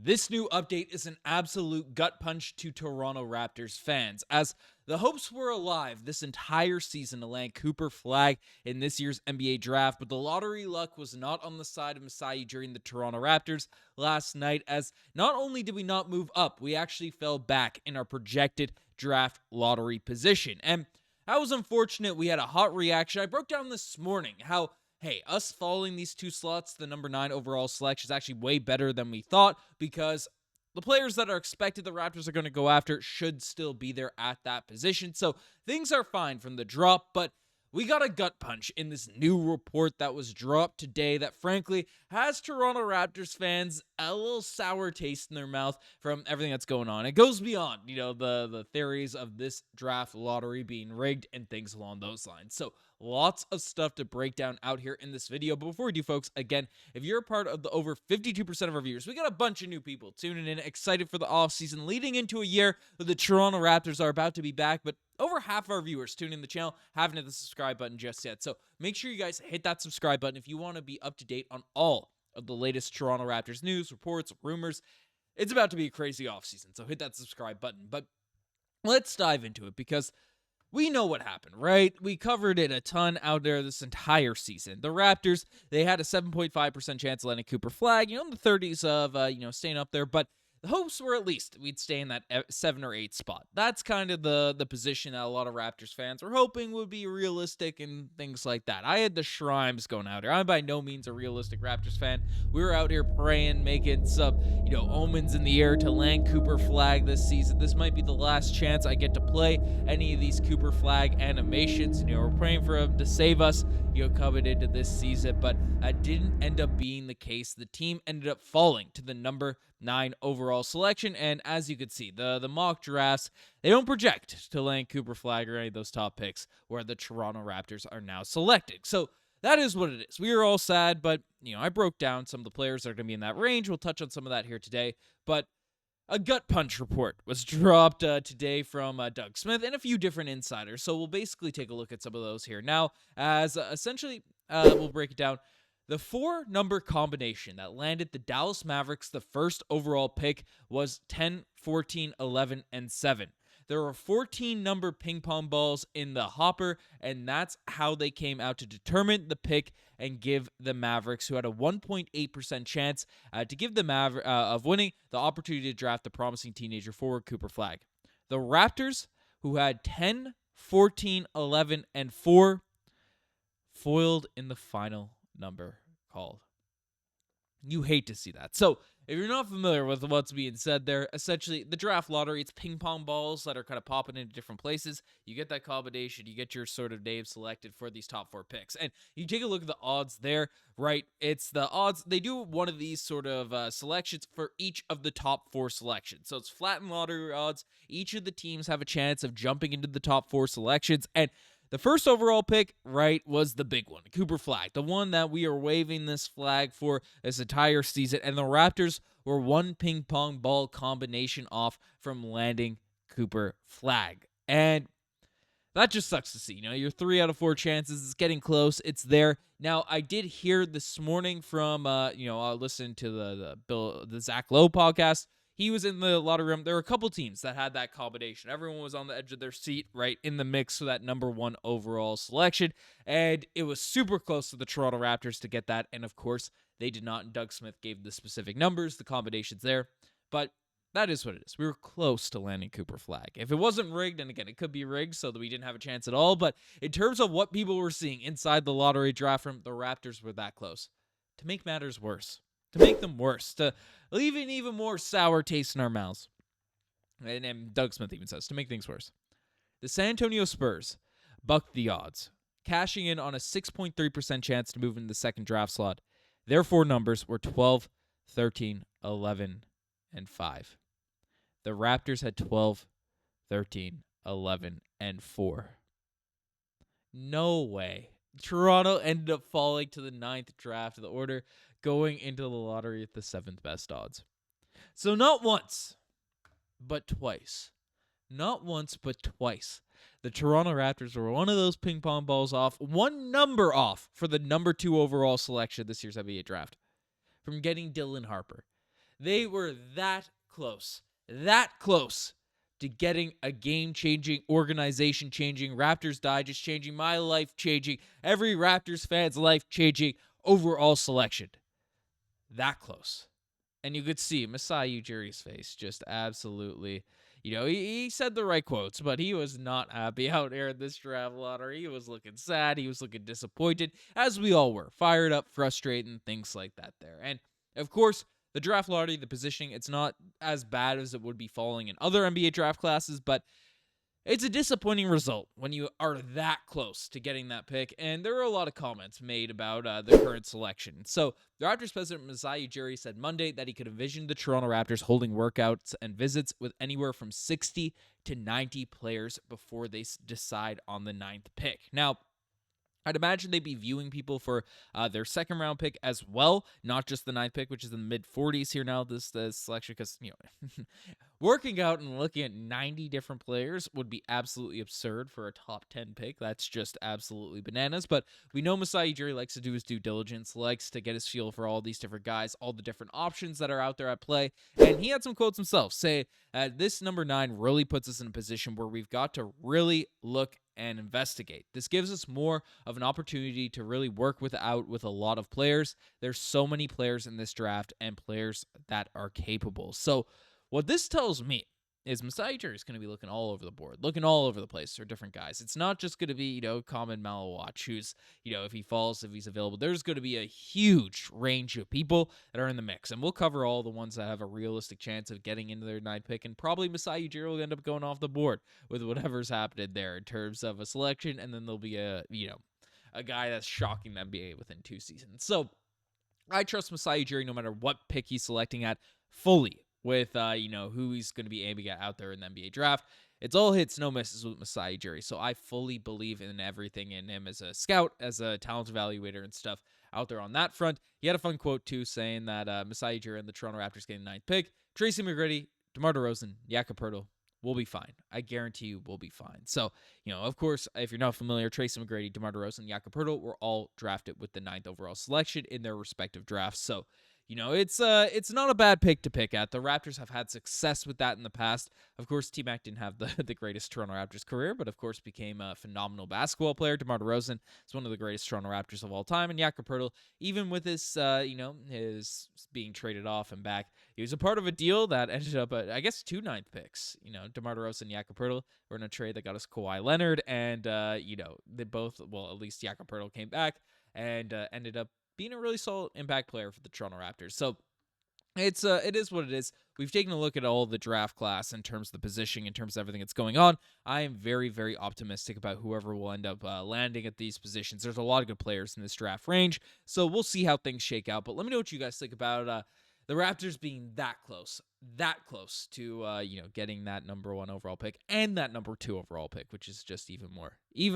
This new update is an absolute gut punch to Toronto Raptors fans, as the hopes were alive this entire season to land Cooper Flagg in this year's NBA draft, but the lottery luck was not on the side of Masai during the Toronto Raptors last night, as not only did we not move up, we actually fell back in our projected draft lottery position. And that was unfortunate. We had a hot reaction. I broke down this morning how hey, us falling these two slots, the number 9 overall selection, is actually way better than we thought, because the players that are expected the Raptors are going to go after should still be there at that position. So things are fine from the drop, but we got a gut punch in this new report that was dropped today that frankly has Toronto Raptors fans a little sour taste in their mouth from everything that's going on. It goes beyond, the theories of this draft lottery being rigged and things along those lines. So lots of stuff to break down out here in this video. But before we do, folks, again, if you're a part of the over 52% of our viewers, we got a bunch of new people tuning in, excited for the offseason, leading into a year where the Toronto Raptors are about to be back, but over half our viewers tuning in the channel haven't hit the subscribe button just yet. So make sure you guys hit that subscribe button if you want to be up to date on all of the latest Toronto Raptors news, reports, rumors. It's about to be a crazy offseason, so hit that subscribe button. But let's dive into it, because we know what happened, right? We covered it a ton out there this entire season. The Raptors, they had a 7.5% chance of landing Cooper Flagg, in the 30s of, staying up there, but the hopes were at least we'd stay in that 7 or 8 spot. That's kind of the position that a lot of Raptors fans were hoping would be realistic and things like that. I had the Shrimes going out here. I'm by no means a realistic Raptors fan. We were out here praying, making some, omens in the air to land Cooper Flagg this season. This might be the last chance I get to play any of these Cooper Flagg animations. We're praying for him to save us, coming into this season, but that didn't end up being the case. The team ended up falling to the number 9 overall selection, and as you could see, the mock drafts, they don't project to land Cooper Flagg or any of those top picks where the Toronto Raptors are now selected. So that is what it is. We are all sad, but I broke down some of the players that are going to be in that range. We'll touch on some of that here today, but a gut punch report was dropped today from Doug Smith and a few different insiders, so we'll basically take a look at some of those here now, as essentially we'll break it down. The 4-number combination that landed the Dallas Mavericks the first overall pick was 10, 14, 11, and 7. There were 14 number ping pong balls in the hopper, and that's how they came out to determine the pick and give the Mavericks, who had a 1.8% chance to give the of winning, the opportunity to draft the promising teenager forward Cooper Flagg. The Raptors, who had 10, 14, 11, and 4, foiled in the final number called. You hate to see that. So if you're not familiar with what's being said there, essentially the draft lottery, it's ping pong balls that are kind of popping into different places. You get that combination, you get your sort of name selected for these top 4 picks. And you take a look at the odds there, right? It's the odds. They do one of these sort of selections for each of the top 4 selections. So it's flattened lottery odds. Each of the teams have a chance of jumping into the top 4 selections. And the first overall pick, right, was the big one, Cooper Flagg, the one that we are waving this flag for this entire season, and the Raptors were one ping pong ball combination off from landing Cooper Flagg. And that just sucks to see. Your 3 out of 4 chances, it's getting close, it's there. Now, I did hear this morning from, I listened to the Zach Lowe podcast. He was in the lottery room. There were a couple teams that had that combination. Everyone was on the edge of their seat, right, in the mix for that number 1 overall selection. And it was super close to the Toronto Raptors to get that. And, of course, they did not. And Doug Smith gave the specific numbers, the combinations there. But that is what it is. We were close to landing Cooper Flagg. If it wasn't rigged, and again, it could be rigged so that we didn't have a chance at all. But in terms of what people were seeing inside the lottery draft room, the Raptors were that close. To make matters worse. To make them worse, to leave an even more sour taste in our mouths. And Doug Smith even says, to make things worse, the San Antonio Spurs bucked the odds, cashing in on a 6.3% chance to move into the second draft slot. Their 4 numbers were 12, 13, 11, and 5. The Raptors had 12, 13, 11, and 4. No way. Toronto ended up falling to the 9th draft of the order, going into the lottery at the 7th best odds. So not once, but twice. Not once, but twice. The Toronto Raptors were one of those ping pong balls off, one number off for the number 2 overall selection this year's NBA draft from getting Dylan Harper. They were that close to getting a game-changing, organization-changing, Raptors Digest changing, my life changing, every Raptors fan's life changing overall selection. That close. And you could see Masai Ujiri's face just absolutely, he said the right quotes, but he was not happy out here in this draft lottery. He was looking sad. He was looking disappointed, as we all were. Fired up, frustrated, and things like that there. And, of course, the draft lottery, the positioning, it's not as bad as it would be falling in other NBA draft classes, but it's a disappointing result when you are that close to getting that pick, and there were a lot of comments made about the current selection. So, the Raptors president Masai Ujiri said Monday that he could envision the Toronto Raptors holding workouts and visits with anywhere from 60 to 90 players before they decide on the 9th pick. Now, I'd imagine they'd be viewing people for their second-round pick as well, not just the 9th pick, which is in the mid-40s here now, this selection, because, working out and looking at 90 different players would be absolutely absurd for a top 10 pick. That's just absolutely bananas, but we know Masai Ujiri likes to do his due diligence, likes to get his feel for all these different guys, all the different options that are out there at play, and he had some quotes himself, say, this number 9 really puts us in a position where we've got to really look and investigate. This gives us more of an opportunity to really work with a lot of players. There's so many players in this draft and players that are capable. So what this tells me is Masai Ujiri is going to be looking all over the board, looking all over the place for different guys. It's not just going to be, common Malawatch, who's, if he falls, if he's available. There's going to be a huge range of people that are in the mix, and we'll cover all the ones that have a realistic chance of getting into their 9th pick, and probably Masai Ujiri will end up going off the board with whatever's happening there in terms of a selection, and then there'll be a guy that's shocking the NBA within 2 seasons. So I trust Masai Ujiri no matter what pick he's selecting at fully with, who he's going to be aiming at out there in the NBA draft. It's all hits, no misses with Masai Ujiri. So I fully believe in everything in him as a scout, as a talent evaluator and stuff out there on that front. He had a fun quote, too, saying that Masai Ujiri and the Toronto Raptors getting the 9th pick. Tracy McGrady, DeMar DeRozan, Jakob Poeltl, we'll be fine. I guarantee you we'll be fine. So, of course, if you're not familiar, Tracy McGrady, DeMar DeRozan, Jakob Poeltl were all drafted with the 9th overall selection in their respective drafts. So, it's not a bad pick to pick at. The Raptors have had success with that in the past. Of course, T-Mac didn't have the greatest Toronto Raptors career, but of course became a phenomenal basketball player. DeMar DeRozan is one of the greatest Toronto Raptors of all time, and Jakob Poeltl, even with his, his being traded off and back, he was a part of a deal that ended up, I guess, 2 9th picks. DeMar DeRozan and Jakob Poeltl were in a trade that got us Kawhi Leonard, and, they both, well, at least Jakob Poeltl came back and ended up being a really solid impact player for the Toronto Raptors. So it is what it is. We've taken a look at all the draft class in terms of the positioning, in terms of everything that's going on. I am very, very optimistic about whoever will end up landing at these positions. There's a lot of good players in this draft range, so we'll see how things shake out. But let me know what you guys think about the Raptors being that close to getting that number 1 overall pick and that number 2 overall pick, which is just even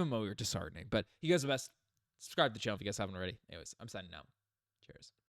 more disheartening. But you guys are the best. Subscribe to the channel if you guys haven't already. Anyways, I'm signing out. Cheers.